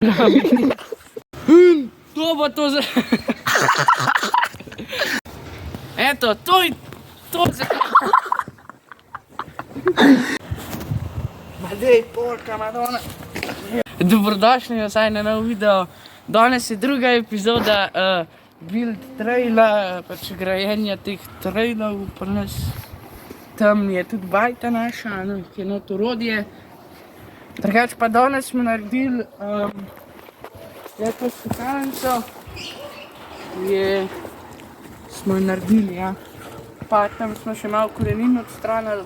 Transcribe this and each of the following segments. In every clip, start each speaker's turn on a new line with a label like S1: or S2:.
S1: To bo to za... Eto, to je to za... Madej, polka, Madonna. Dobrodošli vsaj na nov video. Danes je druga epizoda build traila, pač grajenja teh trailov pri nas. Tam je tudi bajta naša, ki je not orodje. Drugač pa danes smo naredili to skakalnico, smo jo naredili, ja. Pa tam smo še malo korenin odstranili.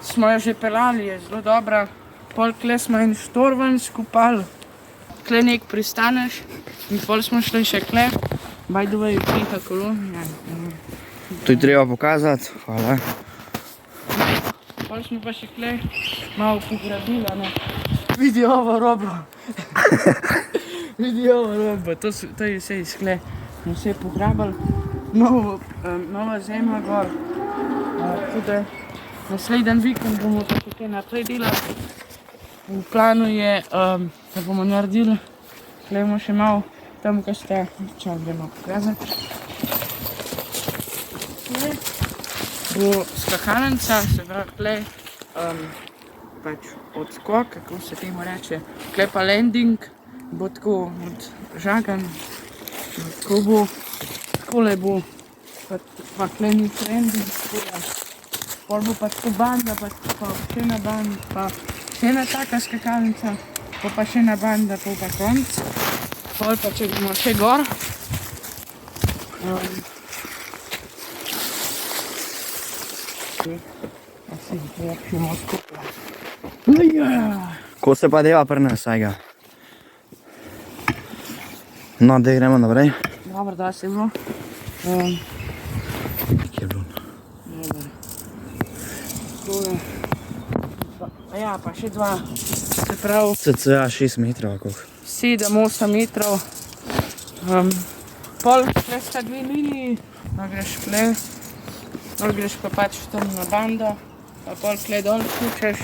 S1: Smo jo že pelali, je zelo dobra. Pol kle smo en štorven skupali, kle nek pristaneš in pol smo šli še kle. By the way, piha kolo.
S2: To je treba pokazati, hvala.
S1: Pol smo pa še kle malo pogradili, ne. Vidi ovo robo. Vidi ovo robo, to je vse iz kle. Smo vse pograbili. Nova zemlja gor. Tudi naslednji vikend bomo pa tukaj naprej delali. V planu je, da bomo naredili, klejmo še malo tam, ko ste, če gremo pokazati. Klej bo skakalnica, se pravi klej, pač odskok, kako se temu reče. Klej pa landing, bo tako odžagan, tako bo, takole bo, pa klej ni landing, pol bo pa tako banda, pa še ena banda, pa še ena taka skakalnica, pa še ena banda, pa konc. Pol pa če bomo še gor. Asi vlepšimo skupaj.
S2: Ko se pa deva pri nas, ajga. No, da gremo naprej.
S1: Dobro, da se bilo.
S2: Kje je bilo?
S1: Dobro. Tole. Ja, pa še dva, se pravi...
S2: Cca 6 metrov, koliko?
S1: 7-8 metrov. Pol kle sta dve liniji, no greš kle, pol greš pa pač tam na bando, pa pol kle dol skučeš,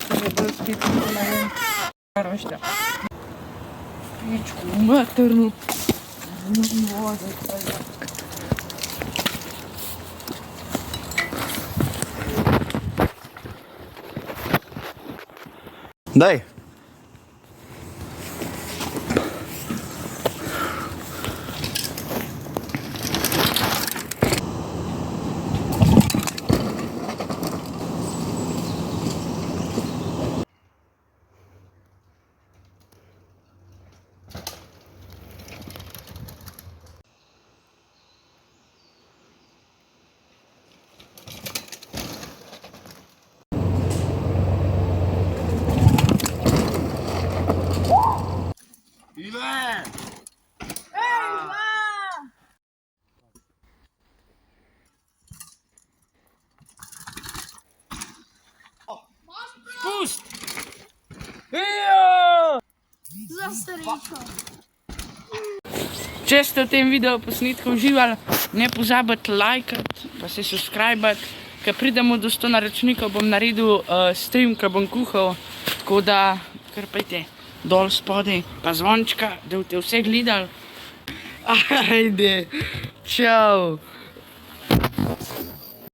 S1: da je bolj spet na ven. Rošta. Pičku, maternu. Vode, kaj.
S2: Daj!
S1: Spust!
S3: Za starejšo.
S1: Če ste v tem video posnetku uživali, ne pozabite lajkati, pa se subscribati, ker pridemo do 100 naročnikov, bom naredil stream, ko bom kuhal, tako da kar pejte dol spodaj, pa zvončka, da boste vse gledali. Ajde, čau!